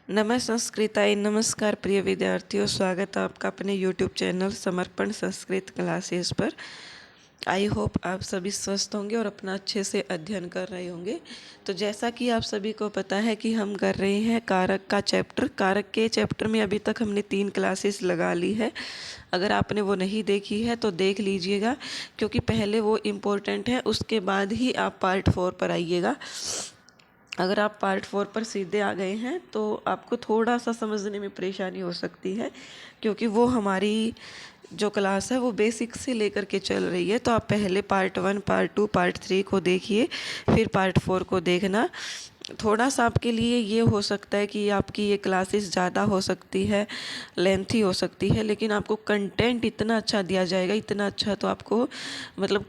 संस्कृताय नमस्कार प्रिय विद्यार्थियों, स्वागत है आपका अपने YouTube चैनल समर्पण संस्कृत क्लासेस पर। आई होप आप सभी स्वस्थ होंगे और अपना अच्छे से अध्ययन कर रहे होंगे। तो जैसा कि आप सभी को पता है कि हम कर रहे हैं कारक का चैप्टर। कारक के चैप्टर में अभी तक हमने 3 क्लासेस लगा ली है। अगर आपने वो नहीं देखी है तो देख लीजिएगा, क्योंकि पहले वो इम्पोर्टेंट है, उसके बाद ही आप पार्ट 4 पर आइएगा। अगर आप पार्ट 4 पर सीधे आ गए हैं तो आपको थोड़ा सा समझने में परेशानी हो सकती है, क्योंकि वो हमारी जो क्लास है वो बेसिक से लेकर के चल रही है। तो आप पहले पार्ट 1, पार्ट 2, पार्ट 3 को देखिए, फिर पार्ट 4 को देखना। थोड़ा सा आपके लिए ये हो सकता है कि आपकी ये क्लासेस ज़्यादा हो सकती है, लेंथी हो सकती है, लेकिन आपको कंटेंट इतना अच्छा दिया जाएगा, इतना अच्छा तो आपको मतलब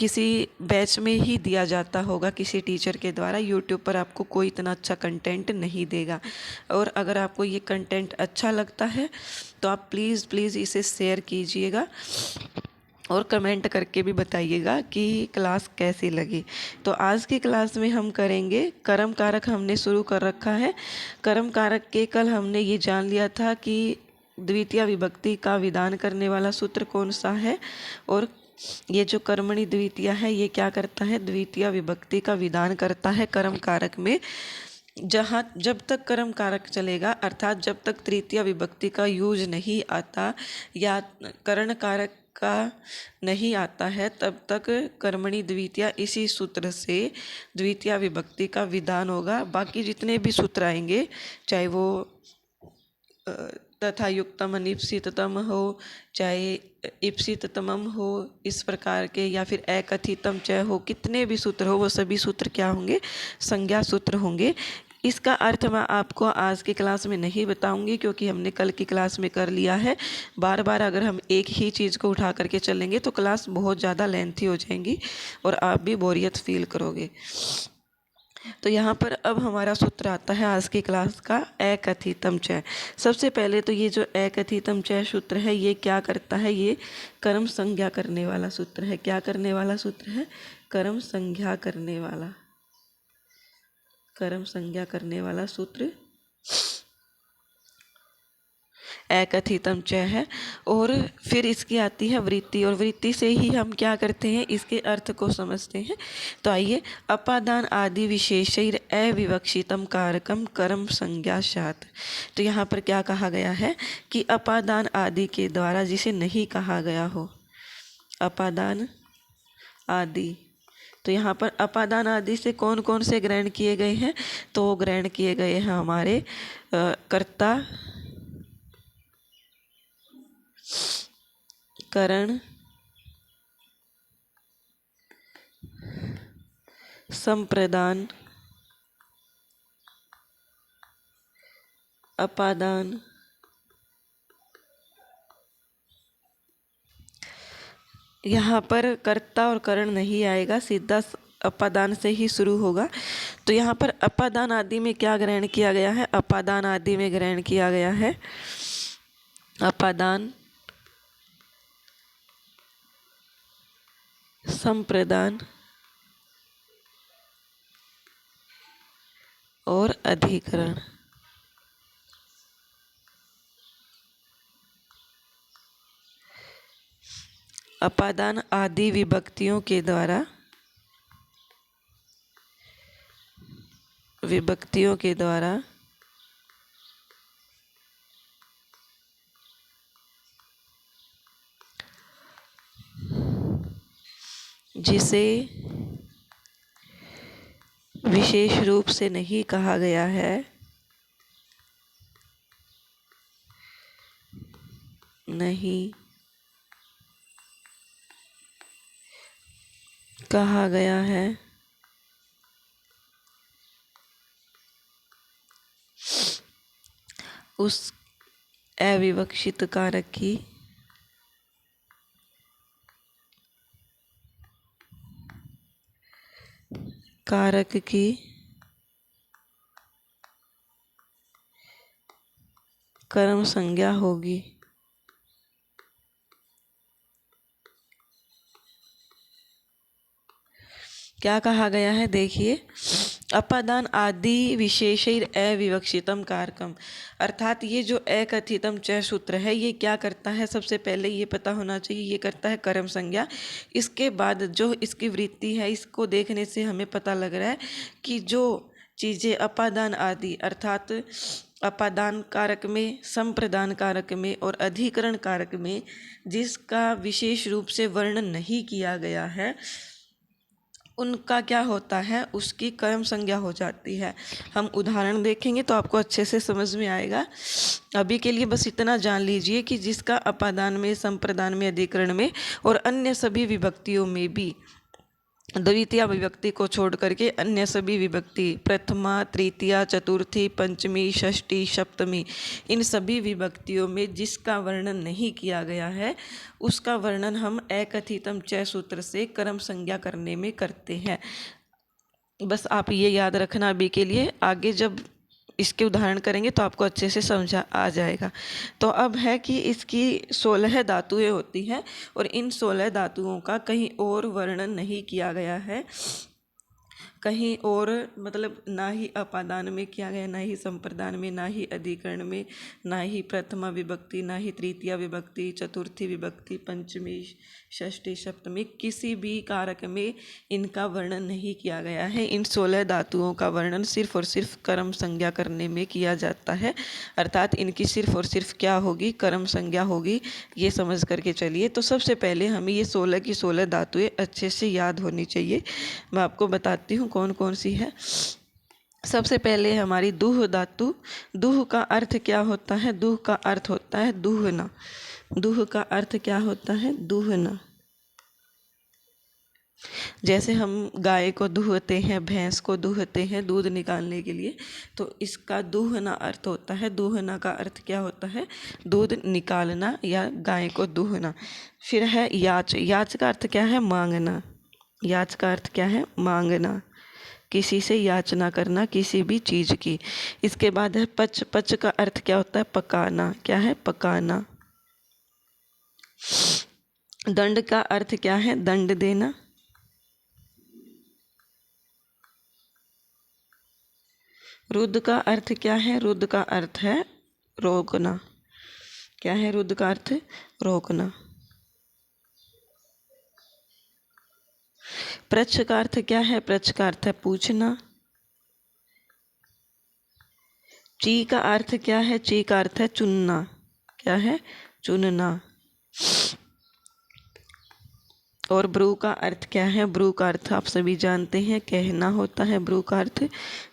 किसी बैच में ही दिया जाता होगा किसी टीचर के द्वारा। यूट्यूब पर आपको कोई इतना अच्छा कंटेंट नहीं देगा। और अगर आपको ये कंटेंट अच्छा लगता है तो आप प्लीज़ प्लीज़ इसे शेयर कीजिएगा और कमेंट करके भी बताइएगा कि क्लास कैसी लगी। तो आज की क्लास में हम करेंगे कर्म कारक। हमने शुरू कर रखा है कर्म कारक के। कल हमने ये जान लिया था कि द्वितीय विभक्ति का विधान करने वाला सूत्र कौन सा है, और ये जो कर्मणि द्वितीय है ये क्या करता है, द्वितीय विभक्ति का विधान करता है कर्म कारक में। जब तक कर्म कारक चलेगा, अर्थात जब तक तृतीय विभक्ति का यूज नहीं आता या करण कारक का नहीं आता है, तब तक कर्मणि द्वितीय इसी सूत्र से द्वितीय विभक्ति का विधान होगा। बाकी जितने भी सूत्र आएंगे, चाहे वो तथा युक्तम अनिप्सिततम हो, चाहे इप्सिततमम हो, इस प्रकार के, या फिर अकथितम च हो, कितने भी सूत्र हो वो सभी सूत्र क्या होंगे, संज्ञा सूत्र होंगे। इसका अर्थ मैं आपको आज की क्लास में नहीं बताऊंगी, क्योंकि हमने कल की क्लास में कर लिया है। बार बार अगर हम एक ही चीज़ को उठा करके चलेंगे तो क्लास बहुत ज़्यादा लेंथी हो जाएंगी और आप भी बोरियत फील करोगे। तो यहाँ पर अब हमारा सूत्र आता है आज की क्लास का अकथितम च। सबसे पहले तो ये जो अकथितम च सूत्र है ये क्या करता है, ये कर्म संज्ञा करने वाला सूत्र है। क्या करने वाला सूत्र है, कर्म संज्ञा करने वाला, कर्म संज्ञा करने वाला सूत्र अकथितम च है। और फिर इसकी आती है वृत्ति, और वृत्ति से ही हम क्या करते हैं, इसके अर्थ को समझते हैं। तो आइए, अपादान आदि विशेषैर अविवक्षितम कारकम कर्म संज्ञासात्। तो यहाँ पर क्या कहा गया है कि अपादान आदि के द्वारा जिसे नहीं कहा गया हो, अपादान आदि। तो यहाँ पर अपादान आदि से कौन कौन से ग्रहण किए गए हैं, तो ग्रहण किए गए हैं हमारे कर्ता, करण, संप्रदान, अपादान, यहाँ पर कर्ता और करण नहीं आएगा, सीधा अपादान से ही शुरू होगा। तो यहाँ पर अपादान आदि में क्या ग्रहण किया गया है, अपादान आदि में ग्रहण किया गया है अपादान, संप्रदान और अधिकरण। अपादान आदि विभक्तियों के द्वारा, विभक्तियों के द्वारा जिसे विशेष रूप से नहीं कहा गया है, नहीं कहा गया है, उस अविवक्षित कारक की कर्म संज्ञा होगी। क्या कहा गया है, देखिए, अपादान आदि विशेषैर अविवक्षितम कारकम, अर्थात ये जो अकथितम च सूत्र है ये क्या करता है, सबसे पहले ये पता होना चाहिए, ये करता है कर्म संज्ञा। इसके बाद जो इसकी वृत्ति है इसको देखने से हमें पता लग रहा है कि जो चीज़ें अपादान आदि अर्थात अपादान कारक में, संप्रदान कारक में और अधिकरण कारक में जिसका विशेष रूप से वर्णन नहीं किया गया है उनका क्या होता है, उसकी कर्म संज्ञा हो जाती है। हम उदाहरण देखेंगे तो आपको अच्छे से समझ में आएगा। अभी के लिए बस इतना जान लीजिए कि जिसका अपादान में, संप्रदान में, अधिकरण में और अन्य सभी विभक्तियों में भी द्वितीय विभक्ति को छोड़ करके अन्य सभी विभक्ति प्रथमा, तृतीया, चतुर्थी, पंचमी, षष्ठी, सप्तमी, इन सभी विभक्तियों में जिसका वर्णन नहीं किया गया है उसका वर्णन हम अकथितम च सूत्र से कर्म संज्ञा करने में करते हैं। बस आप ये याद रखना अभी के लिए, आगे जब इसके उदाहरण करेंगे तो आपको अच्छे से समझा आ जाएगा। तो अब है कि इसकी 16 धातुएं होती हैं और इन 16 धातुओं का कहीं और वर्णन नहीं किया गया है, कहीं और मतलब ना ही अपादान में किया गया, ना ही संप्रदान में, ना ही अधिकरण में, ना ही प्रथमा विभक्ति, ना ही तृतीया विभक्ति, चतुर्थी विभक्ति, पंचमी, षष्ठी, सप्तमी, किसी भी कारक में इनका वर्णन नहीं किया गया है। इन 16 धातुओं का वर्णन सिर्फ और सिर्फ कर्म संज्ञा करने में किया जाता है, अर्थात इनकी सिर्फ और सिर्फ क्या होगी, कर्म संज्ञा होगी। ये समझ करके चलिए। तो सबसे पहले हमें ये 16 की 16 धातुएं अच्छे से याद होनी चाहिए। मैं आपको बताती हूँ कौन कौन सी है। सबसे पहले हमारी दूह धातु। दूह का अर्थ क्या होता है, दूह का अर्थ होता है दूहना। दूह का अर्थ क्या होता है, दूहना। जैसे हम गाय को दूहते हैं, भैंस को दूहते हैं दूध निकालने के लिए, तो इसका दूहना अर्थ होता है। दूहना का अर्थ क्या होता है, दूध निकालना या गाय को दूहना। फिर है याच। याच का अर्थ क्या है, मांगना। याच का अर्थ क्या है, मांगना, किसी से याचना करना किसी भी चीज़ की। इसके बाद है पच। पच का अर्थ क्या होता है, पकाना। क्या है, पकाना। दंड का अर्थ क्या है, दंड देना। रुद्र का अर्थ क्या है, रुद्र का अर्थ है रोकना। क्या है रुद्र का अर्थ, रोकना। प्रच्छ का अर्थ क्या है, प्रच्छ का अर्थ है पूछना। ची का अर्थ क्या है, ची का अर्थ है चुनना। क्या है, चुनना। और ब्रू का अर्थ क्या है, ब्रू का अर्थ आप सभी जानते हैं कहना होता है ब्रू का अर्थ,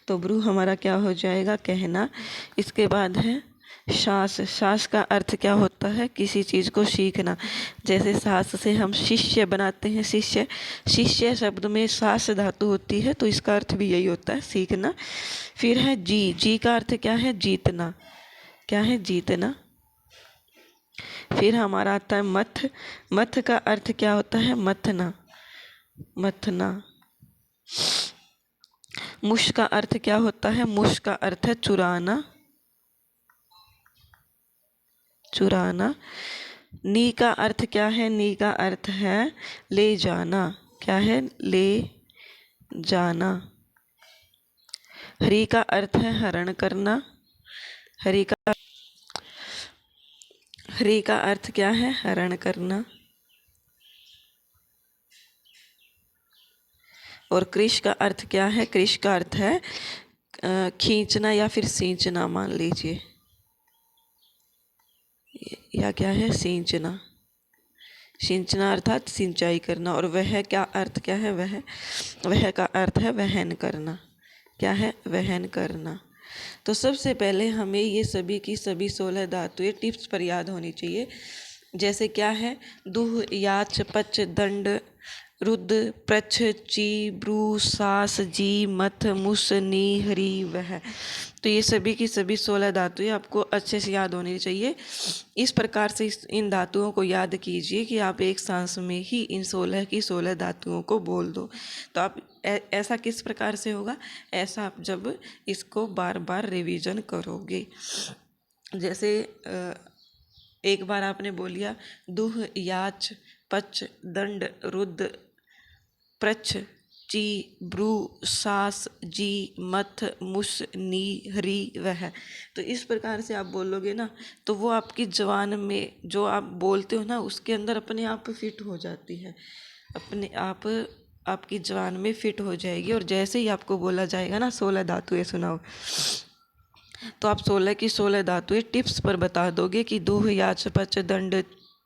तो ब्रू हमारा क्या हो जाएगा, कहना। इसके बाद है शास। शास का अर्थ क्या होता है, किसी चीज़ को सीखना। जैसे सास से हम शिष्य बनाते हैं, शिष्य। शिष्य शब्द में सास धातु होती है, तो इसका अर्थ भी यही होता है, सीखना। फिर है जी। जी का अर्थ क्या है, जीतना। क्या है, जीतना। फिर हमारा आता है मथ। मथ का अर्थ क्या होता है, मथना। मथना। मुश का अर्थ क्या होता है, मुश का अर्थ है चुराना। चुराना। नी का अर्थ क्या है, नी का अर्थ है ले जाना। क्या है, ले जाना। हरि का अर्थ है हरण करना। हरि का हरि का अर्थ क्या है, हरण करना। और कृष का अर्थ क्या है, कृष का अर्थ है खींचना या फिर सींचना, मान लीजिए, या क्या है, सींचना। सिंचना अर्थात सिंचाई करना। और वह क्या अर्थ क्या है, वह का अर्थ है वहन करना। क्या है, वहन करना। तो सबसे पहले हमें ये सभी की सभी 16 धातुएं टिप्स पर याद होनी चाहिए। जैसे क्या है, दुह, याच, पच, दंड, रुद्र, प्रच्छ, ची, ब्रू, सास, जी, मथ, मुस, नी, हरि, वह। तो ये सभी की सभी 16 धातुएं आपको अच्छे से याद होनी चाहिए। इस प्रकार से इन धातुओं को याद कीजिए कि आप एक सांस में ही इन 16 की 16 धातुओं को बोल दो। तो आप ऐसा किस प्रकार से होगा, ऐसा आप जब इसको बार बार रिवीजन करोगे। जैसे एक बार आपने बोल लिया दुह, याच, पच, दंड, रुद्र, प्रच्छ, ची ब्रू सास जी मथ मुस नी हरी वह। तो इस प्रकार से आप बोलोगे ना तो वो आपकी जबान में जो आप बोलते हो ना उसके अंदर अपने आप फिट हो जाती है, अपने आप आपकी जबान में फिट हो जाएगी। और जैसे ही आपको बोला जाएगा ना 16 धातुएं सुनाओ, तो आप 16 की 16 धातुएं टिप्स पर बता दोगे कि दूह याच पच दंड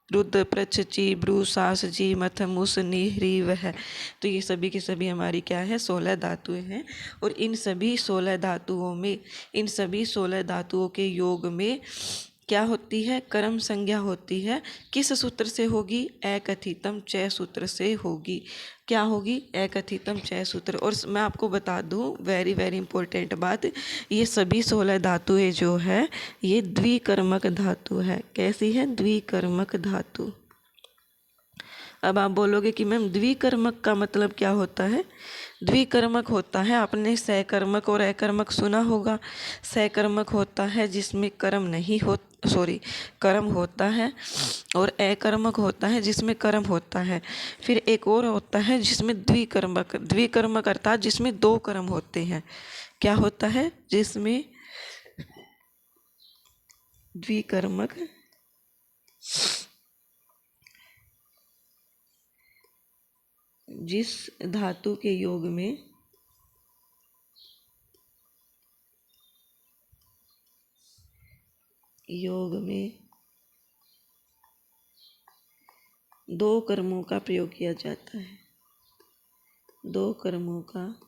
रुद्र प्रच ची ब्रू सास जी मथ मुस नी वह। तो ये सभी की सभी हमारी क्या है 16 धातुएं हैं। और इन सभी 16 धातुओं में, इन सभी 16 धातुओं के योग में क्या होती है, कर्म संज्ञा होती है। किस सूत्र से होगी, एकथितम च सूत्र से होगी। क्या होगी, एकथितम च सूत्र। और मैं आपको बता दूं वेरी वेरी इंपॉर्टेंट बात, ये सभी 16 धातुएं जो है ये द्विकर्मक धातु है। कैसी है, द्विकर्मक धातु। अब आप बोलोगे कि मैम द्विकर्मक का मतलब क्या होता है। द्विकर्मक होता है, आपने सहकर्मक और अकर्मक सुना होगा। सहकर्मक होता है जिसमें कर्म होता है, और अकर्मक होता है जिसमें कर्म होता है। फिर एक और होता है जिसमें द्विकर्मक, द्विकर्मक अर्थात जिसमें दो कर्म होते हैं। क्या होता है, जिसमें द्विकर्मक जिस धातु के योग में दो कर्मों का प्रयोग किया जाता है, दो कर्मों का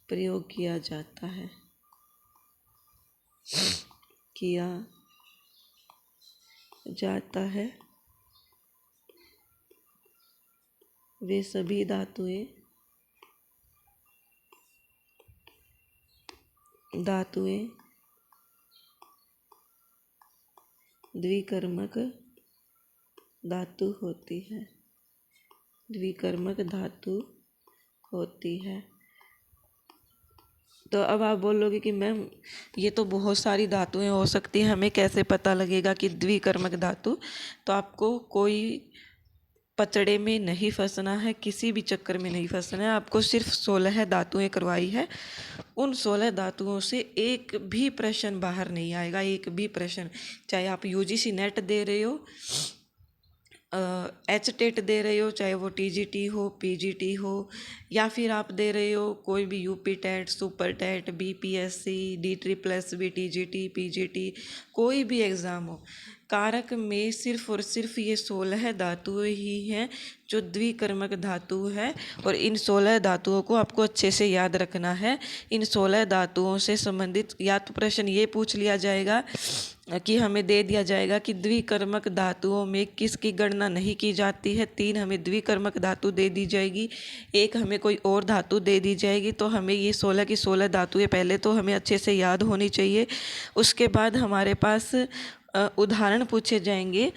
प्रयोग किया जाता है, किया जाता है, वे सभी धातुएं द्विकर्मक धातु होती है, द्विकर्मक धातु होती है। तो अब आप बोलोगे कि मैम ये तो बहुत सारी धातुएं हो सकती हैं, हमें कैसे पता लगेगा कि द्विकर्मक धातु। तो आपको कोई पचड़े में नहीं फंसना है, किसी भी चक्कर में नहीं फंसना है। आपको सिर्फ 16 धातुएं करवाई है, उन 16 धातुओं से एक भी प्रश्न बाहर नहीं आएगा, एक भी प्रश्न। चाहे आप यूजीसी नेट दे रहे हो, टेट दे रहे हो, चाहे वो टीजीटी हो, पीजीटी हो, या फिर आप दे रहे हो कोई भी UP TET, super TET, BPSC, DSSB, TGT, PGT, कोई भी एग्ज़ाम हो, कारक में सिर्फ और सिर्फ ये 16 धातुएं ही हैं जो द्विकर्मक धातु है। और इन 16 धातुओं को आपको अच्छे से याद रखना है। इन 16 धातुओं से संबंधित या तो प्रश्न ये पूछ लिया जाएगा कि हमें दे दिया जाएगा कि द्विकर्मक धातुओं में किसकी गणना नहीं की जाती है। 3 हमें द्विकर्मक धातु दे दी जाएगी, 1 हमें कोई और धातु दे दी जाएगी। तो हमें ये 16 की 16 धातुएं पहले तो हमें अच्छे से याद होनी चाहिए। उसके बाद हमारे पास उदाहरण पूछे जाएंगे।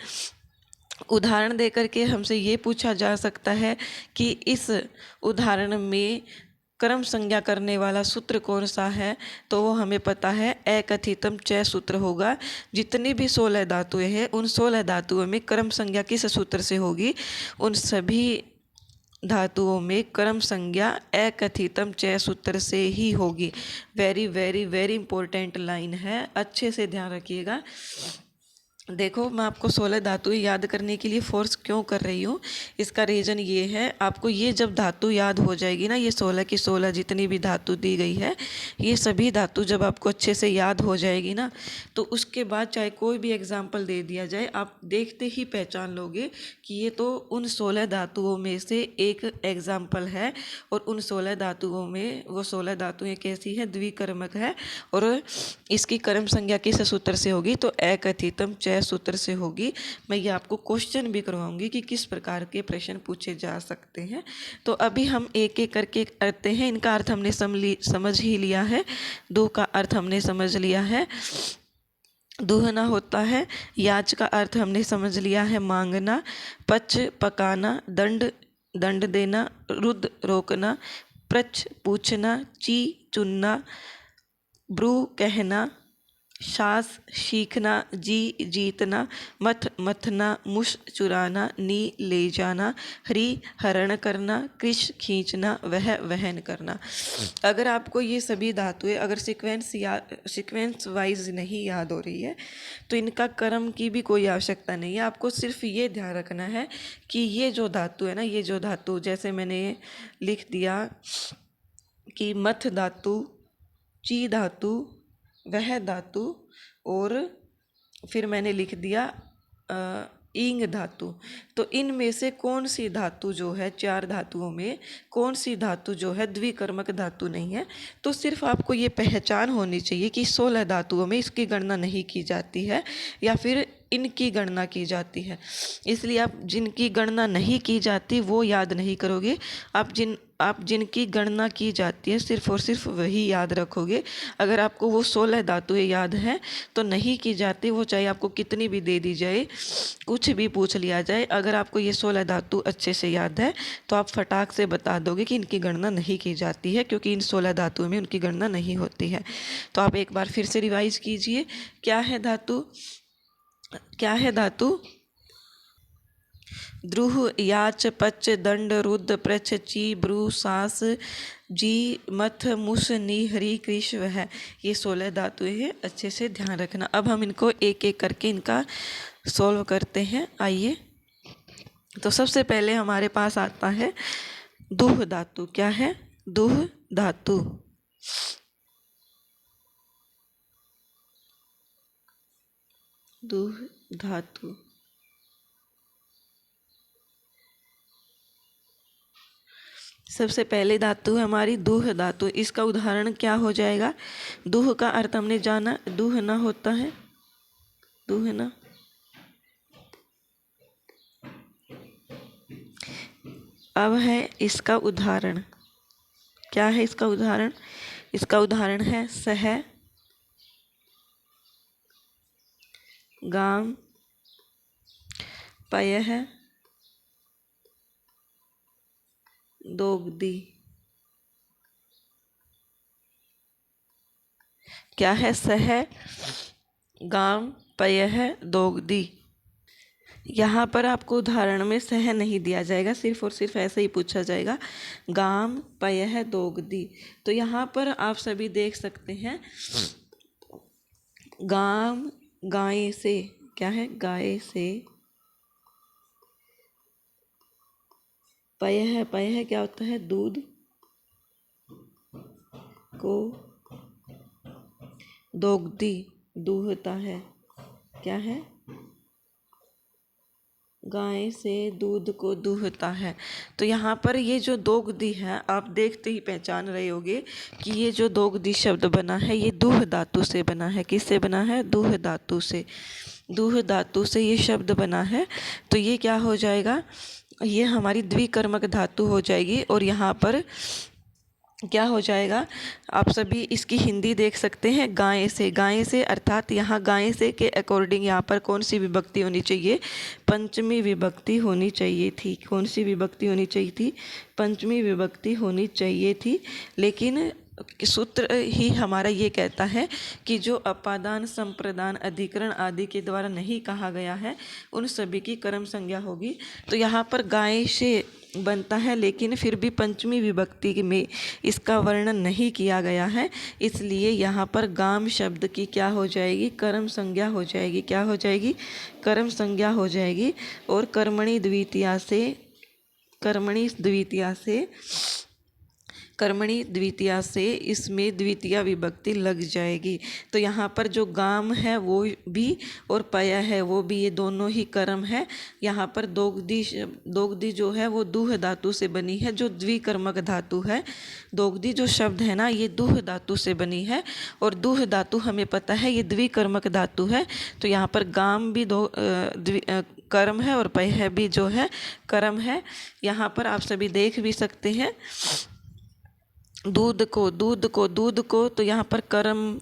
उदाहरण दे करके हमसे ये पूछा जा सकता है कि इस उदाहरण में कर्म संज्ञा करने वाला सूत्र कौन सा है। तो वो हमें पता है एकथितम च सूत्र होगा। जितनी भी 16 धातुएं हैं उन 16 धातुओं में कर्म संज्ञा किस सूत्र से होगी, उन सभी धातुओं में कर्म संज्ञा एकथितम च सूत्र से ही होगी। Very very very important line है, अच्छे से ध्यान रखिएगा। देखो मैं आपको 16 धातुएं याद करने के लिए फोर्स क्यों कर रही हूँ, इसका रीज़न ये है, आपको ये जब धातु याद हो जाएगी ना, ये 16 की 16 जितनी भी धातु दी गई है, ये सभी धातु जब आपको अच्छे से याद हो जाएगी ना, तो उसके बाद चाहे कोई भी एग्जाम्पल दे दिया जाए, आप देखते ही पहचान लोगे कि ये तो उन 16 धातुओं में से एक एग्जाम्पल है। और उन 16 धातुओं में वो 16 धातुएँ कैसी है, द्विकर्मक है। और इसकी कर्म संज्ञा किस सूत्र से होगी, तो एकथितम च सूत्र से होगी। मैं ये आपको क्वेश्चन भी करवाऊंगी कि किस प्रकार के प्रश्न पूछे जा सकते हैं। तो अभी हम एक एक करके करते हैं। इनका अर्थ हमने समझ ही लिया है, दो का अर्थ हमने समझ लिया है, दूहना होता है, याच का अर्थ हमने समझ लिया है मांगना, पच पकाना, दंड देना, रुद्र रोकना, प्रच पूछना, ची चुनना, ब्रू कहना, श्वास सीखना, जी जीतना, मथ मथना, मुश चुराना, नी ले जाना, हरि हरण करना, कृष खींचना, वह वहन करना। अगर आपको ये सभी धातुएं अगर सीक्वेंस वाइज नहीं याद हो रही है तो इनका कर्म की भी कोई आवश्यकता नहीं है। आपको सिर्फ ये ध्यान रखना है कि ये जो धातु है ना, ये जो धातु जैसे मैंने लिख दिया कि मथ धातु, ची धातु, वह धातु, और फिर मैंने लिख दिया ईंग धातु। तो इनमें से कौन सी धातु जो है, चार धातुओं में कौन सी धातु जो है द्विकर्मक धातु नहीं है। तो सिर्फ आपको ये पहचान होनी चाहिए कि 16 धातुओं में इसकी गणना नहीं की जाती है या फिर इनकी गणना की जाती है। इसलिए आप जिनकी गणना नहीं की जाती वो याद नहीं करोगे, आप जिनकी गणना की जाती है सिर्फ और सिर्फ वही याद रखोगे। अगर आपको वो 16 धातुएं याद हैं तो नहीं की जाती, वो चाहे आपको कितनी भी दे दी जाए, कुछ भी पूछ लिया जाए, अगर आपको ये 16 धातु अच्छे से याद है तो आप फटाक से बता दोगे कि इनकी गणना नहीं की जाती है, क्योंकि इन 16 धातुओं में उनकी गणना नहीं होती है। तो आप एक बार फिर से रिवाइज कीजिए, क्या है धातु, क्या है धातु? द्रुह, याच, पच, दंड, रुद्र, प्रच, ची, ब्रू, सास, जी, मथ, मुस, नी, हरी, कृष, वह। ये 16 धातुएं हैं, अच्छे से ध्यान रखना। अब हम इनको एक एक करके इनका सॉल्व करते हैं, आइए। तो सबसे पहले हमारे पास आता है दुह धातु। क्या है? दुह धातु। दुह धातु। सबसे पहले धातु है हमारी दुह धातु। इसका उदाहरण क्या हो जाएगा? दुह का अर्थ हमने जाना, दुह ना होता है, दुह ना। अब है इसका उदाहरण। क्या है इसका उदाहरण? इसका उदाहरण है सह, गाम, पयः, दोग्धी। क्या है? सह, गाम, पयः, दोग्धी। यहाँ पर आपको उदाहरण में सह नहीं दिया जाएगा, सिर्फ और सिर्फ ऐसे ही पूछा जाएगा, गाम, पयः, दोग्धी। तो यहाँ पर आप सभी देख सकते हैं, गाम गाय से, क्या है? गाय से। पयः, पयः क्या होता है? दूध को दोग्धी, दूहता है। क्या है? गाय से दूध को दूहता है। तो यहाँ पर ये जो दोग्धी है, आप देखते ही पहचान रहे होगे कि ये जो दोग्धी शब्द बना है ये दुह धातु से बना है। किससे बना है? दुह धातु से। दुह धातु से ये शब्द बना है। तो ये क्या हो जाएगा? ये हमारी द्विकर्मक धातु हो जाएगी। और यहाँ पर क्या हो जाएगा? आप सभी इसकी हिंदी देख सकते हैं, गाय से। गाय से अर्थात यहाँ गाय से के अकॉर्डिंग यहाँ पर कौन सी विभक्ति होनी चाहिए? पंचमी विभक्ति होनी चाहिए थी। कौन सी विभक्ति होनी चाहिए थी? पंचमी विभक्ति होनी चाहिए थी। लेकिन सूत्र ही हमारा ये कहता है कि जो अपादान, संप्रदान, अधिकरण आदि के द्वारा नहीं कहा गया है उन सभी की कर्म संज्ञा होगी। तो यहाँ पर गाय से बनता है, लेकिन फिर भी पंचमी विभक्ति में इसका वर्णन नहीं किया गया है, इसलिए यहाँ पर गाम शब्द की क्या हो जाएगी? कर्म संज्ञा हो जाएगी। क्या हो जाएगी? कर्म संज्ञा हो जाएगी। और कर्मणि द्वितीया से इसमें द्वितीया विभक्ति लग जाएगी। तो यहाँ पर जो गाम है वो भी और पया है वो भी, ये दोनों ही कर्म है। यहाँ पर दोग्धी जो है वो दुह धातु से बनी है, जो द्विकर्मक धातु है। दोग्धी जो शब्द है ना, ये दुह धातु से बनी है। और दुह धातु हमें पता है ये द्विकर्मक धातु है। तो यहाँ पर गाम भी कर्म है और पय भी जो है कर्म है। यहाँ पर आप सभी देख भी सकते हैं दूध को, दूध को, दूध को, तो यहाँ पर कर्म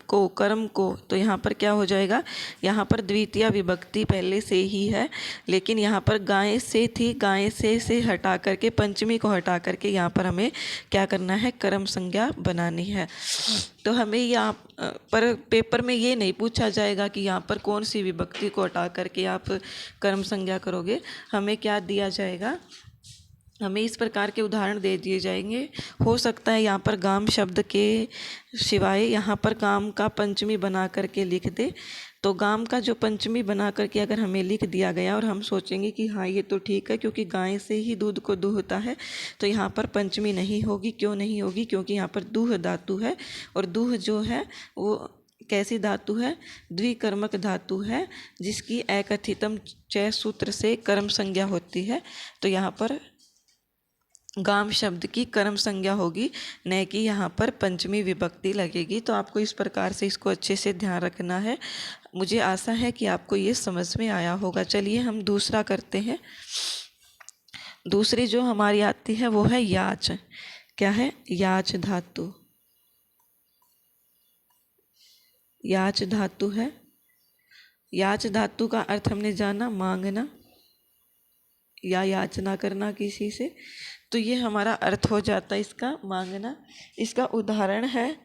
को, तो यहाँ पर क्या हो जाएगा, यहाँ पर द्वितीय विभक्ति पहले से ही है, लेकिन यहाँ पर गाय से थी, गाय से हटा करके पंचमी को हटा करके यहाँ पर हमें क्या करना है, कर्म संज्ञा बनानी है। तो हमें यहाँ पर पेपर में ये नहीं पूछा जाएगा कि यहाँ पर कौन सी विभक्ति को हटा करके आप कर्म संज्ञा करोगे। हमें क्या दिया जाएगा, हमें इस प्रकार के उदाहरण दे दिए जाएंगे। हो सकता है यहाँ पर गाम शब्द के सिवाय यहाँ पर गाम का पंचमी बना करके लिख दे। तो गाम का जो पंचमी बना करके अगर हमें लिख दिया गया और हम सोचेंगे कि हाँ ये तो ठीक है क्योंकि गाय से ही दूध को दूहता है, तो यहाँ पर पंचमी नहीं होगी। क्यों नहीं होगी, क्योंकि यहाँ पर दूह धातु है, और दूह जो है वो कैसी धातु है, द्विकर्मक धातु है, जिसकी एकथितम च सूत्र से कर्म संज्ञा होती है। तो यहाँ पर गाम शब्द की कर्म संज्ञा होगी, न कि यहाँ पर पंचमी विभक्ति लगेगी। तो आपको इस प्रकार से इसको अच्छे से ध्यान रखना है। मुझे आशा है कि आपको ये समझ में आया होगा। चलिए हम दूसरा करते हैं। दूसरी जो हमारी आती है वो है याच। क्या है, याच धातु। याच धातु है। याच धातु का अर्थ हमने जाना, मांगना या याचना करना किसी से। तो ये हमारा अर्थ हो जाता है इसका, मांगना। इसका उदाहरण है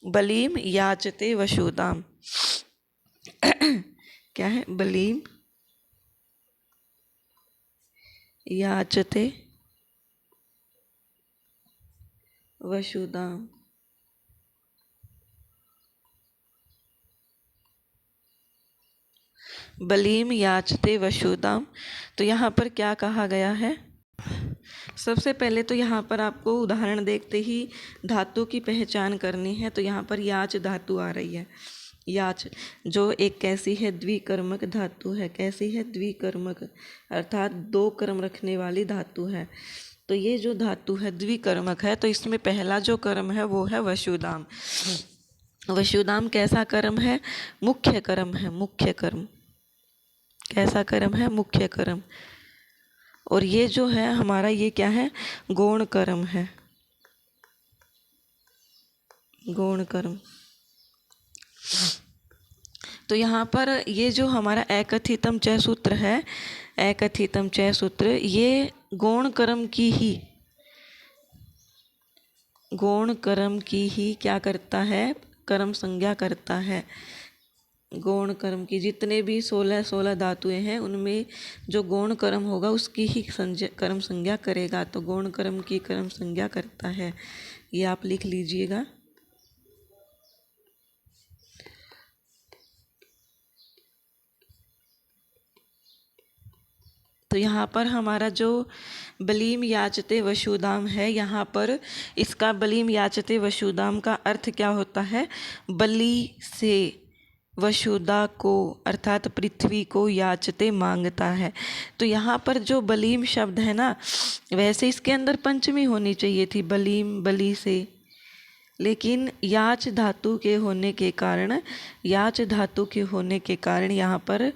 बलीम याचते वशुदाम। क्या है, बलीम याचते वशुदाम। बलीम याचते वशुदाम। तो यहाँ पर क्या कहा गया है, सबसे पहले तो यहाँ पर आपको उदाहरण देखते ही धातु की पहचान करनी है। तो यहाँ पर याच धातु आ रही है। याच जो एक कैसी है, द्विकर्मक धातु है। कैसी है, द्विकर्मक, अर्थात दो कर्म रखने वाली धातु है। तो ये जो धातु है द्विकर्मक है, तो इसमें पहला जो कर्म है वो है वशुदाम। वशुदाम कैसा कर्म है, मुख्य कर्म है, मुख्य कर्म। कैसा कर्म है, मुख्य कर्म। और ये जो है हमारा, ये क्या है, गौण कर्म है, गौण कर्म। तो यहाँ पर ये जो हमारा एकथितम च सूत्र है, एकथितम च सूत्र, ये गौण कर्म की ही, गौण कर्म की ही क्या करता है, कर्म संज्ञा करता है। गौण कर्म की जितने भी 16 धातुएं हैं उनमें जो गौण कर्म होगा उसकी ही कर्म संज्ञा करेगा। तो गौण कर्म की कर्म संज्ञा करता है, ये आप लिख लीजिएगा। तो यहाँ पर हमारा जो बलीम याचते वशुदाम है, यहाँ पर इसका बलीम याचते वशुदाम का अर्थ क्या होता है, बलि से वशुदा को अर्थात पृथ्वी को याचते मांगता है। तो यहाँ पर जो बलीम शब्द है ना, वैसे इसके अंदर पंचमी होनी चाहिए थी, बलीम, बलि से, लेकिन याच धातु के होने के कारण, याच धातु के होने के कारण यहाँ पर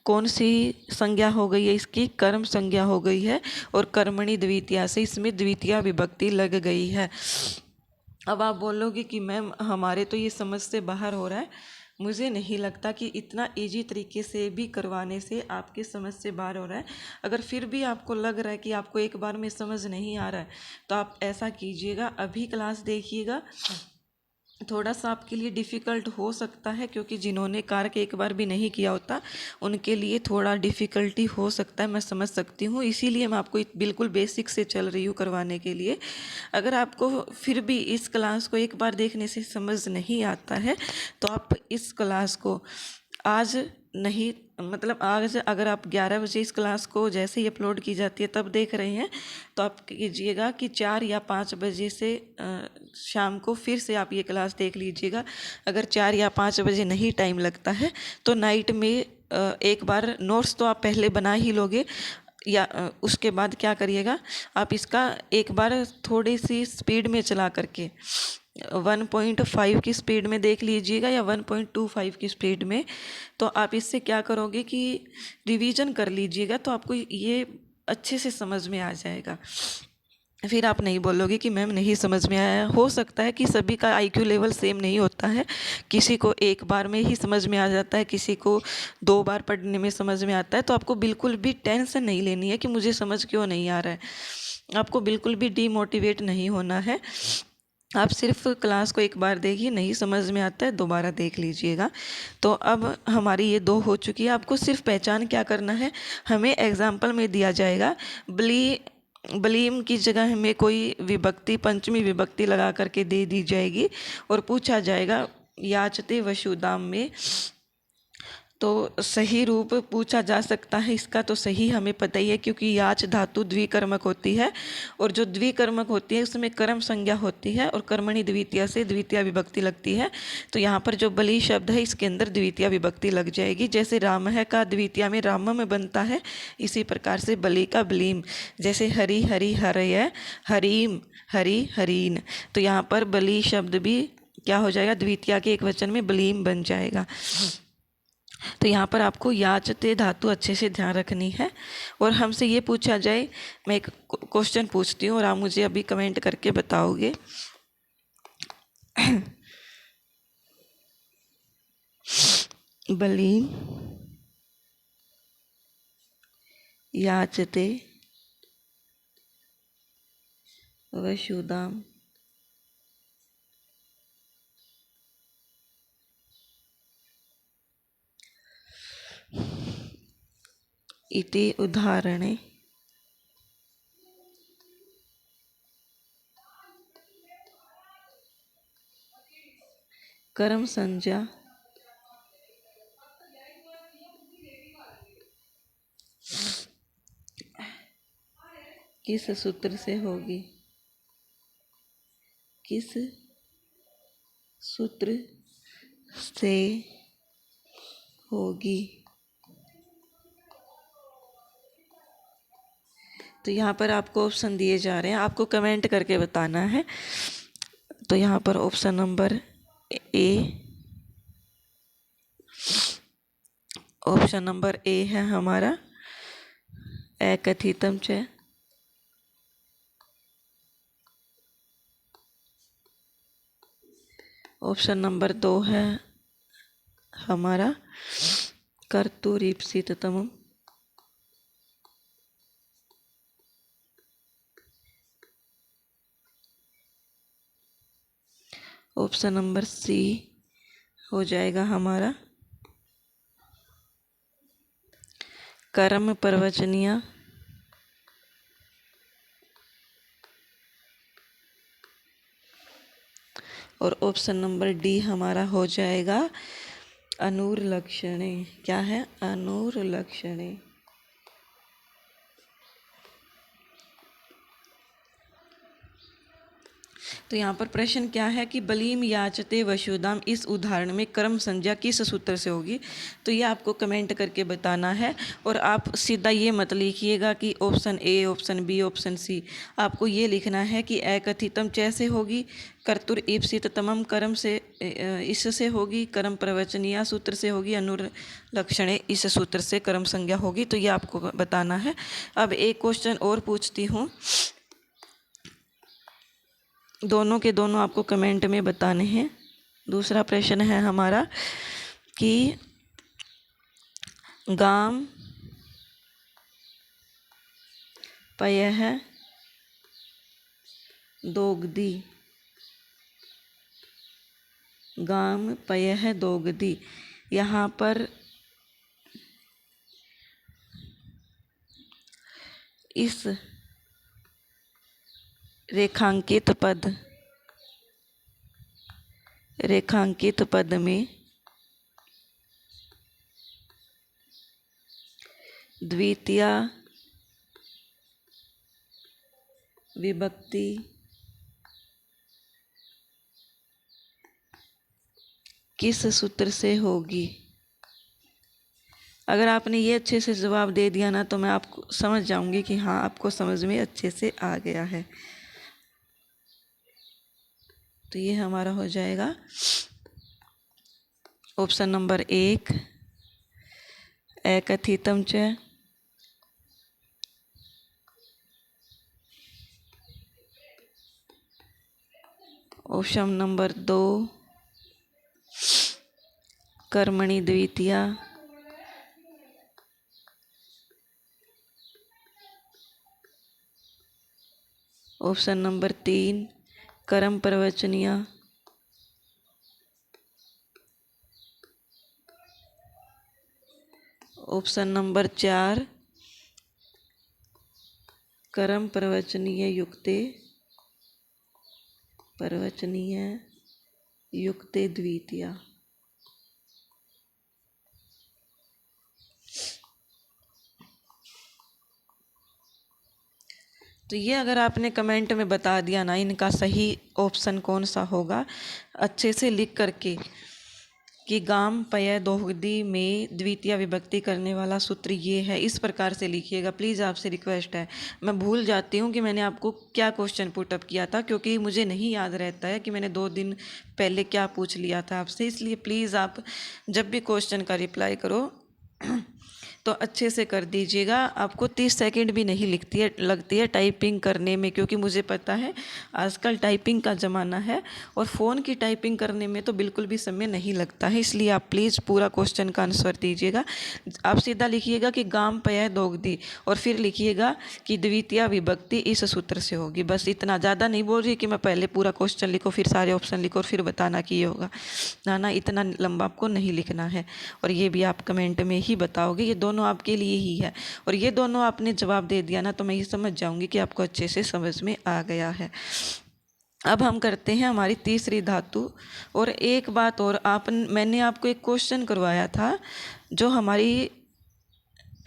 कौन सी संज्ञा हो गई है, इसकी कर्म संज्ञा हो गई है, और कर्मणि द्वितीया से इसमें द्वितीया विभक्ति लग गई है। अब आप बोलोगे कि मैम हमारे तो ये समझ से बाहर हो रहा है। मुझे नहीं लगता कि इतना इजी तरीके से भी करवाने से आपके समझ से बाहर हो रहा है। अगर फिर भी आपको लग रहा है कि आपको एक बार में समझ नहीं आ रहा है, तो आप ऐसा कीजिएगा, अभी क्लास देखिएगा। थोड़ा सा आपके लिए डिफ़िकल्ट हो सकता है, क्योंकि जिन्होंने कारक एक बार भी नहीं किया होता उनके लिए थोड़ा डिफ़िकल्टी हो सकता है, मैं समझ सकती हूँ। इसीलिए मैं आपको बिल्कुल बेसिक से चल रही हूँ करवाने के लिए। अगर आपको फिर भी इस क्लास को एक बार देखने से समझ नहीं आता है, तो आप इस क्लास को आज नहीं, मतलब आज अगर आप 11 बजे इस क्लास को जैसे ही अपलोड की जाती है तब देख रहे हैं, तो आप कीजिएगा कि 4 या 5 बजे से शाम को फिर से आप ये क्लास देख लीजिएगा। अगर 4 या 5 बजे नहीं टाइम लगता है तो नाइट में एक बार नोट्स तो आप पहले बना ही लोगे, या उसके बाद क्या करिएगा, आप इसका एक बार थोड़ी सी स्पीड में चला करके 1.5 की स्पीड में देख लीजिएगा या 1.25 की स्पीड में। तो आप इससे क्या करोगे कि रिवीजन कर लीजिएगा, तो आपको ये अच्छे से समझ में आ जाएगा। फिर आप नहीं बोलोगे कि मैम नहीं समझ में आया। हो सकता है कि सभी का आईक्यू लेवल सेम नहीं होता है, किसी को एक बार में ही समझ में आ जाता है, किसी को 2 बार पढ़ने में समझ में आता है। तो आपको बिल्कुल भी टेंशन नहीं लेनी है कि मुझे समझ क्यों नहीं आ रहा है। आपको बिल्कुल भी डीमोटिवेट नहीं होना है। आप सिर्फ क्लास को एक बार देखिए, नहीं समझ में आता है दोबारा देख लीजिएगा। तो अब हमारी ये 2 हो चुकी है। आपको सिर्फ पहचान क्या करना है, हमें एग्जाम्पल में दिया जाएगा बलीम की जगह हमें कोई विभक्ति, पंचमी विभक्ति लगा करके दे दी जाएगी और पूछा जाएगा याचते वसुदाम में। तो सही रूप पूछा जा सकता है इसका, तो सही हमें पता ही है क्योंकि याच धातु द्विकर्मक होती है और जो द्विकर्मक होती है उसमें कर्म संज्ञा होती है और कर्मणि द्वितीया से द्वितीया विभक्ति लगती है। तो यहाँ पर जो बली शब्द है इसके अंदर द्वितीया विभक्ति लग जाएगी। जैसे राम है का द्वितीया में राम में बनता है, इसी प्रकार से बली का बलीम। जैसे हरि हरि हरय, हरीम हरि हरीन। तो यहाँ पर बली शब्द भी क्या हो जाएगा, द्वितीया के एक वचन में बलीम बन जाएगा। तो यहाँ पर आपको याचते धातु अच्छे से ध्यान रखनी है। और हमसे ये पूछा जाए, मैं एक क्वेश्चन पूछती हूँ और आप मुझे अभी कमेंट करके बताओगे। बलीम याचते वसुदाम इति उदाहरणे कर्म संज्ञा किस सूत्र से होगी, किस सूत्र से होगी। तो यहाँ पर आपको ऑप्शन दिए जा रहे हैं, आपको कमेंट करके बताना है। तो यहाँ पर option number A, option number A है हमारा एकथितम च। ऑप्शन नंबर 2 है हमारा कर्तुरीप्सिततमम्। ऑप्शन नंबर सी हो जाएगा हमारा कर्म प्रवचनीय। और ऑप्शन नंबर डी हमारा हो जाएगा अनुर्लक्षणे। क्या है, अनुर्लक्षणे। तो यहाँ पर प्रश्न क्या है कि बलीम याचते वसुदाम, इस उदाहरण में कर्म संज्ञा किस सूत्र से होगी। तो ये आपको कमेंट करके बताना है। और आप सीधा ये मत लिखिएगा कि option A, option B, option C. आपको ये लिखना है कि एकथितम कैसे होगी, कर्तुर ईप्सिततमम कर्म से इससे होगी, कर्म प्रवचनीय सूत्र से होगी, अनुर्लक्षणे इस सूत्र से कर्म संज्ञा होगी। तो ये आपको बताना है। अब एक क्वेश्चन और पूछती हूँ, दोनों के दोनों आपको कमेंट में बताने हैं। दूसरा प्रश्न है हमारा कि गाम पयः दोग्धी, गाम पयः दोग्धी। यहाँ पर इस रेखांकित पद में द्वितीया विभक्ति किस सूत्र से होगी। अगर आपने ये अच्छे से जवाब दे दिया ना, तो मैं आपको समझ जाऊंगी कि हाँ आपको समझ में अच्छे से आ गया है। तो ये हमारा हो जाएगा ऑप्शन नंबर 1 एकथितम च ऑप्शन नंबर 2 कर्मणि द्वितीया, ऑप्शन नंबर 3 कर्म प्रवचनीया, ऑप्शन नंबर 4 कर्म प्रवचनीय युक्ते द्वितीया। तो ये अगर आपने कमेंट में बता दिया ना इनका सही ऑप्शन कौन सा होगा, अच्छे से लिख करके कि गाम पय दोहदी में द्वितीय विभक्ति करने वाला सूत्र ये है, इस प्रकार से लिखिएगा। प्लीज़ आपसे रिक्वेस्ट है, मैं भूल जाती हूँ कि मैंने आपको क्या क्वेश्चन पुटअप किया था, क्योंकि मुझे नहीं याद रहता है कि मैंने 2 दिन पहले क्या पूछ लिया था आपसे। इसलिए प्लीज़ आप जब भी क्वेश्चन का रिप्लाई करो तो अच्छे से कर दीजिएगा। आपको 30 सेकंड भी नहीं लगती है टाइपिंग करने में, क्योंकि मुझे पता है आजकल टाइपिंग का ज़माना है और फ़ोन की टाइपिंग करने में तो बिल्कुल भी समय नहीं लगता है। इसलिए आप प्लीज़ पूरा क्वेश्चन का आंसर दीजिएगा। आप सीधा लिखिएगा कि गाम पय दोगदी और फिर लिखिएगा कि द्वितीय विभक्ति इस सूत्र से होगी। बस इतना, ज़्यादा नहीं बोल रही कि मैं पहले पूरा क्वेश्चन लिखो फिर सारे ऑप्शन लिखो और फिर बताना कि ये होगा ना, इतना लंबा आपको नहीं लिखना है। और ये भी आप कमेंट में ही बताओगे, ये दोनों आपके लिए ही है। और ये दोनों आपने जवाब दे दिया ना तो मैं ये समझ जाऊंगी कि आपको अच्छे से समझ में आ गया है। अब हम करते हैं हमारी तीसरी धातु। और एक बात और, मैंने आपको एक क्वेश्चन करवाया था जो हमारी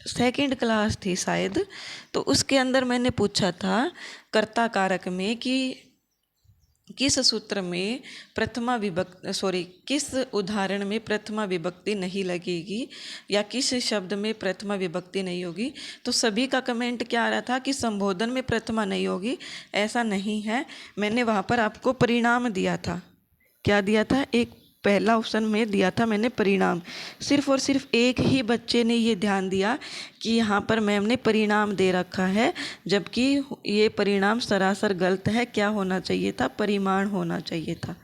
सेकंड क्लास थी शायद, तो उसके अंदर मैंने पूछा था कर्ता कारक में कि किस सूत्र में किस उदाहरण में प्रथमा विभक्ति नहीं लगेगी या किस शब्द में प्रथमा विभक्ति नहीं होगी। तो सभी का कमेंट क्या आ रहा था कि संबोधन में प्रथमा नहीं होगी। ऐसा नहीं है, मैंने वहाँ पर आपको परिणाम दिया था। क्या दिया था? एक पहला ऑप्शन में दिया था मैंने परिणाम। सिर्फ और सिर्फ एक ही बच्चे ने ये ध्यान दिया कि यहाँ पर मैम ने परिणाम दे रखा है, जबकि ये परिणाम सरासर गलत है। क्या होना चाहिए था? परिमाण होना चाहिए था।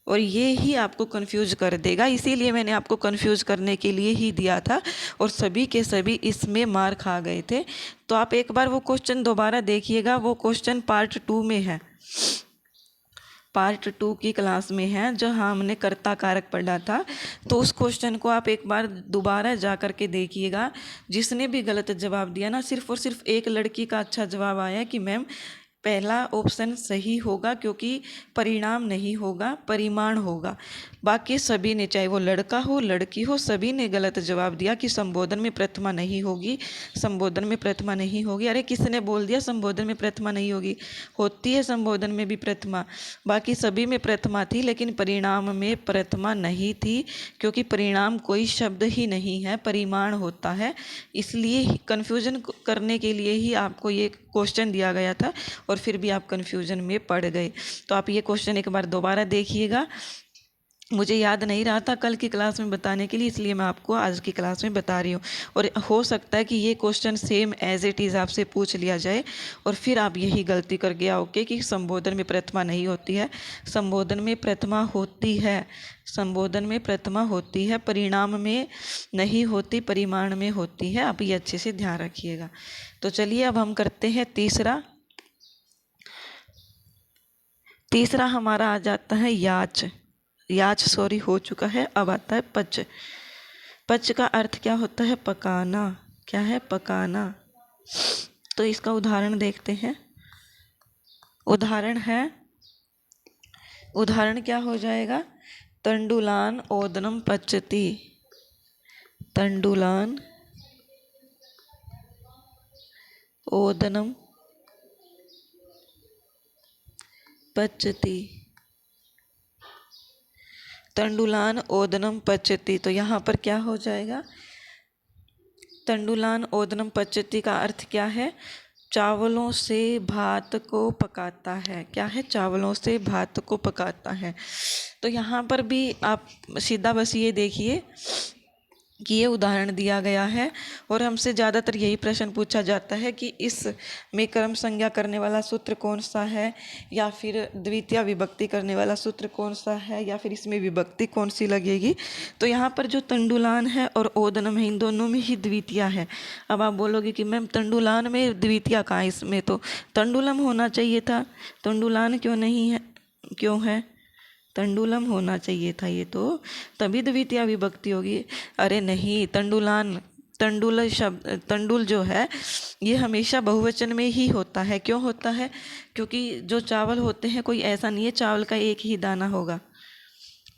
और ये ही आपको कंफ्यूज कर देगा, इसीलिए मैंने आपको कंफ्यूज करने के लिए ही दिया था और सभी के सभी इसमें मार खा गए थे। तो आप एक बार वो क्वेश्चन दोबारा देखिएगा, वो क्वेश्चन पार्ट 2 में है, पार्ट 2 की क्लास में है, जहाँ हमने कर्ता कारक पढ़ा था। तो उस क्वेश्चन को आप एक बार दोबारा जा कर के देखिएगा। जिसने भी गलत जवाब दिया ना, सिर्फ और सिर्फ एक लड़की का अच्छा जवाब आया कि मैम पहला ऑप्शन सही होगा क्योंकि परिणाम नहीं होगा, परिमाण होगा। बाकी सभी ने, चाहे वो लड़का हो लड़की हो, सभी ने गलत जवाब दिया कि संबोधन में प्रथमा नहीं होगी, संबोधन में प्रथमा नहीं होगी। अरे किसने बोल दिया संबोधन में प्रथमा नहीं होगी? होती है संबोधन में भी प्रथमा। बाकी सभी में प्रथमा थी लेकिन परिणाम में प्रथमा नहीं थी, क्योंकि परिणाम कोई शब्द ही नहीं है, परिमाण होता है। इसलिए कन्फ्यूजन करने के लिए ही आपको ये क्वेश्चन दिया गया था और फिर भी आप कन्फ्यूजन में पड़ गए। तो आप ये क्वेश्चन एक बार दोबारा देखिएगा। मुझे याद नहीं रहा था कल की क्लास में बताने के लिए, इसलिए मैं आपको आज की क्लास में बता रही हूँ। और हो सकता है कि ये question same as it is आपसे पूछ लिया जाए और फिर आप यही गलती कर गया ओके कि संबोधन में प्रथमा नहीं होती है। संबोधन में प्रथमा होती है, संबोधन में प्रथमा होती है, परिणाम में नहीं होती, परिमाण में होती है। आप ये अच्छे से ध्यान रखिएगा। तो चलिए अब हम करते हैं तीसरा हमारा आ जाता है याच हो चुका है। अब आता है पच। पच का अर्थ क्या होता है? पकाना। क्या है? पकाना। तो इसका उदाहरण देखते हैं। उदाहरण क्या हो जाएगा? तंडुलान ओदनम पचती। तंडुलान ओदनम पचती। तंडुलान ओदनम पचती। तो यहाँ पर क्या हो जाएगा? तंडुलान ओदनम पचती का अर्थ क्या है? चावलों से भात को पकाता है। क्या है? चावलों से भात को पकाता है। तो यहाँ पर भी आप सीधा बस ये देखिए कि ये उदाहरण दिया गया है। और हमसे ज़्यादातर यही प्रश्न पूछा जाता है कि इस में कर्म संज्ञा करने वाला सूत्र कौन सा है, या फिर द्वितीय विभक्ति करने वाला सूत्र कौन सा है, या फिर इसमें विभक्ति कौन सी लगेगी। तो यहाँ पर जो तंडुलान है और ओदनम है, इन दोनों में ही द्वितीय है। अब आप बोलोगे कि मैम तंडुलान में द्वितीय कहाँ है, इसमें तो तंडुलम होना चाहिए था, तंडुलान क्यों नहीं है, क्यों है, तंडुलम होना चाहिए था ये तो, तभी द्वितीय विभक्ति होगी। अरे नहीं, तंडुलान, तंडुल शब्द, तंडुल जो है ये हमेशा बहुवचन में ही होता है। क्यों होता है, क्योंकि जो चावल होते हैं, कोई ऐसा नहीं है चावल का एक ही दाना होगा,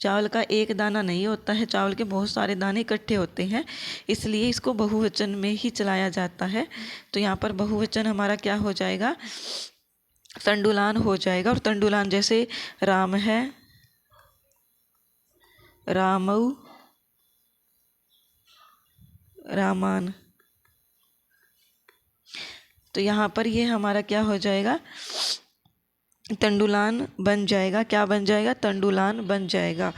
चावल का एक दाना नहीं होता है, चावल के बहुत सारे दाने इकट्ठे होते हैं, इसलिए इसको बहुवचन में ही चलाया जाता है। तो यहाँ पर बहुवचन हमारा क्या हो जाएगा, तंडुलान हो जाएगा। और तंडुलान जैसे राम है, रामऊ, रामान, तो यहाँ पर ये हमारा क्या हो जाएगा, तंडुलान बन जाएगा। क्या बन जाएगा, तंडुलान बन जाएगा।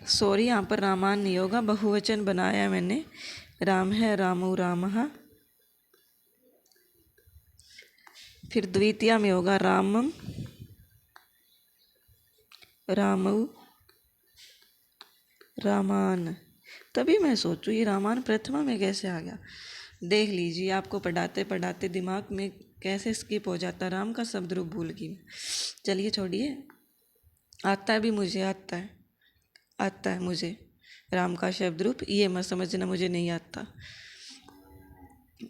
सॉरी, यहाँ पर रामान नहीं होगा, बहुवचन बनाया मैंने, राम है, रामऊ, रामः। फिर द्वितीय में होगा रामम, रामऊ, रामान। तभी मैं सोचूं ये रामान प्रथमा में कैसे आ गया। देख लीजिए, आपको पढ़ाते पढ़ाते दिमाग में कैसे स्किप हो जाता, राम का शब्द रूप भूल गई। चलिए छोड़िए, आता है भी मुझे, आता है, आता है मुझे राम का शब्द रूप, ये मत समझना मुझे नहीं आता,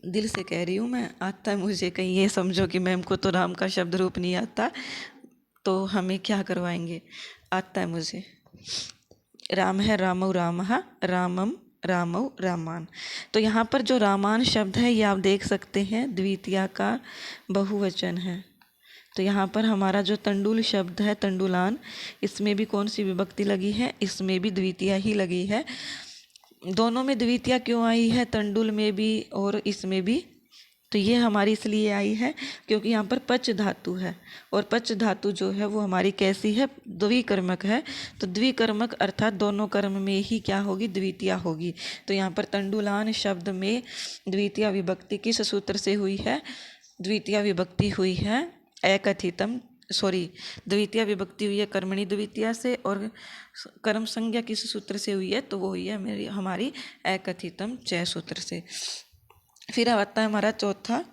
दिल से कह रही हूँ मैं, आता है मुझे। कहीं ये समझो कि मैम को तो राम का शब्द रूप नहीं आता तो हमें क्या करवाएंगे, आता है मुझे। राम है, रामऊ, रामः, रामम, रामऊ, रामान। तो यहाँ पर जो रामान शब्द है ये आप देख सकते हैं द्वितीया का बहुवचन है। तो यहाँ पर हमारा जो तंडुल शब्द है, तंडुलान, इसमें भी कौन सी विभक्ति लगी है, इसमें भी द्वितीया ही लगी है। दोनों में द्वितीया क्यों आई है, तंडुल में भी और इसमें भी, तो ये हमारी इसलिए आई है क्योंकि यहाँ पर पच धातु है, और पच धातु जो है वो हमारी कैसी है, द्विकर्मक है। तो द्विकर्मक अर्थात दोनों कर्म में ही क्या होगी, द्वितीया होगी। तो यहाँ पर तंडुलान शब्द में द्वितीय विभक्ति किस सूत्र से हुई है, द्वितीय विभक्ति हुई है एकथितम, सॉरी, द्वितीय विभक्ति हुई है कर्मणि द्वितीया से, और कर्म संज्ञा किस सूत्र से हुई है, तो वो हुई है मेरी हमारी एकथितम च सूत्र से। फिर आता है हमारा चौथा,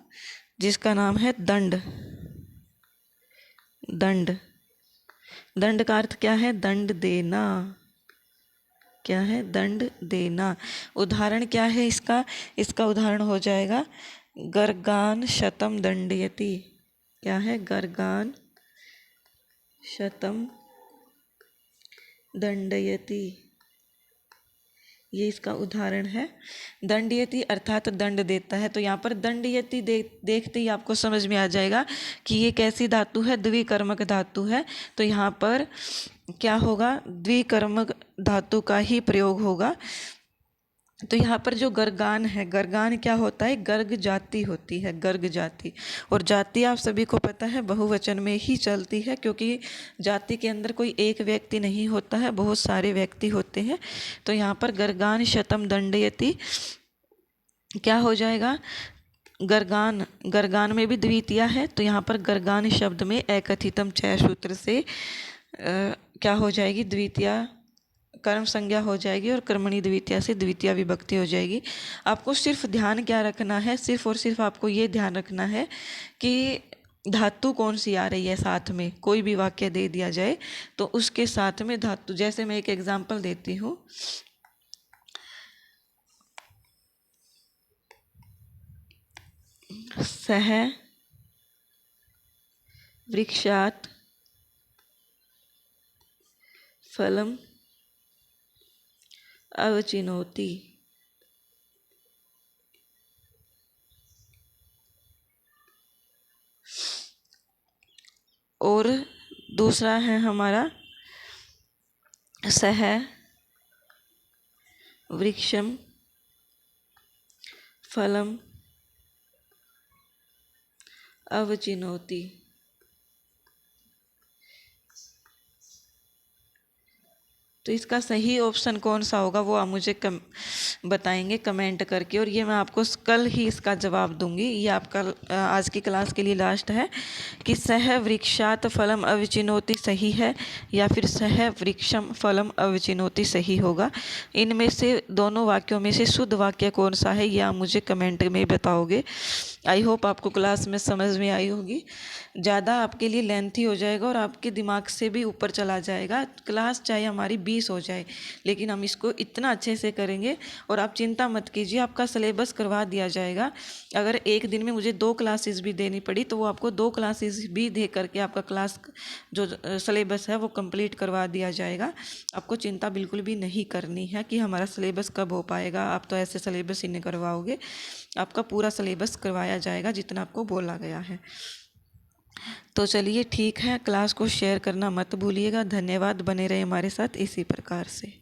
जिसका नाम है दंड। दंड, दंड का अर्थ क्या है, दंड देना। क्या है, दंड देना। उदाहरण क्या है इसका, इसका उदाहरण हो जाएगा गर्गान शतम दंडयति। क्या है, गर्गान शतम दंडयति, ये इसका उदाहरण है। दंडयति अर्थात दंड देता है। तो यहाँ पर दंडयति देखते ही आपको समझ में आ जाएगा कि ये कैसी धातु है, द्विकर्मक धातु है। तो यहाँ पर क्या होगा, द्विकर्मक धातु का ही प्रयोग होगा। तो यहाँ पर जो गर्गान है, गर्गान क्या होता है, गर्ग जाति होती है, गर्ग जाति। और जाति आप सभी को पता है बहुवचन में ही चलती है, क्योंकि जाति के अंदर कोई एक व्यक्ति नहीं होता है, बहुत सारे व्यक्ति होते हैं। तो यहाँ पर गर्गान शतम दंडयति क्या हो जाएगा, गर्गान, गर्गान में भी द्वितीया है, तो यहाँ पर गर्गान शब्द में एकथितम च सूत्र से क्या हो जाएगी, द्वितीया कर्म संज्ञा हो जाएगी, और कर्मणि द्वितीया से द्वितीय विभक्ति हो जाएगी। आपको सिर्फ ध्यान क्या रखना है, सिर्फ और सिर्फ आपको ये ध्यान रखना है कि धातु कौन सी आ रही है साथ में। कोई भी वाक्य दे दिया जाए तो उसके साथ में धातु, जैसे मैं एक एग्जाम्पल देती हूँ, सह वृक्षात् फलम अवचिनोति। और दूसरा है हमारा सह वृक्षम फलम अवचिनोति। तो इसका सही ऑप्शन कौन सा होगा वो आप मुझे बताएंगे कमेंट करके, और ये मैं आपको कल ही इसका जवाब दूंगी। ये आपका आज की क्लास के लिए लास्ट है कि सह वृक्षात फलम अविचिनोति सही है या फिर सह वृक्षम फलम अविचिनोति सही होगा। इनमें से दोनों वाक्यों में से शुद्ध वाक्य कौन सा है ये आप मुझे कमेंट में बताओगे। आई होप आपको क्लास में समझ में आई होगी। ज़्यादा आपके लिए लेंथी हो जाएगा और आपके दिमाग से भी ऊपर चला जाएगा। क्लास चाहे हमारी 20 हो जाए, लेकिन हम इसको इतना अच्छे से करेंगे। और आप चिंता मत कीजिए, आपका सिलेबस करवा दिया जाएगा। अगर एक दिन में मुझे 2 क्लासेस भी देनी पड़ी तो वो आपको 2 क्लासेस भी दे करके आपका क्लास जो सिलेबस है वो कंप्लीट करवा दिया जाएगा। आपको चिंता बिल्कुल भी नहीं करनी है कि हमारा सिलेबस कब हो पाएगा। आप तो ऐसे सिलेबस ही नहीं करवाओगे, आपका पूरा सिलेबस करवाया जाएगा जितना आपको बोला गया है। तो चलिए ठीक है, क्लास को शेयर करना मत भूलिएगा। धन्यवाद, बने रहे हमारे साथ इसी प्रकार से।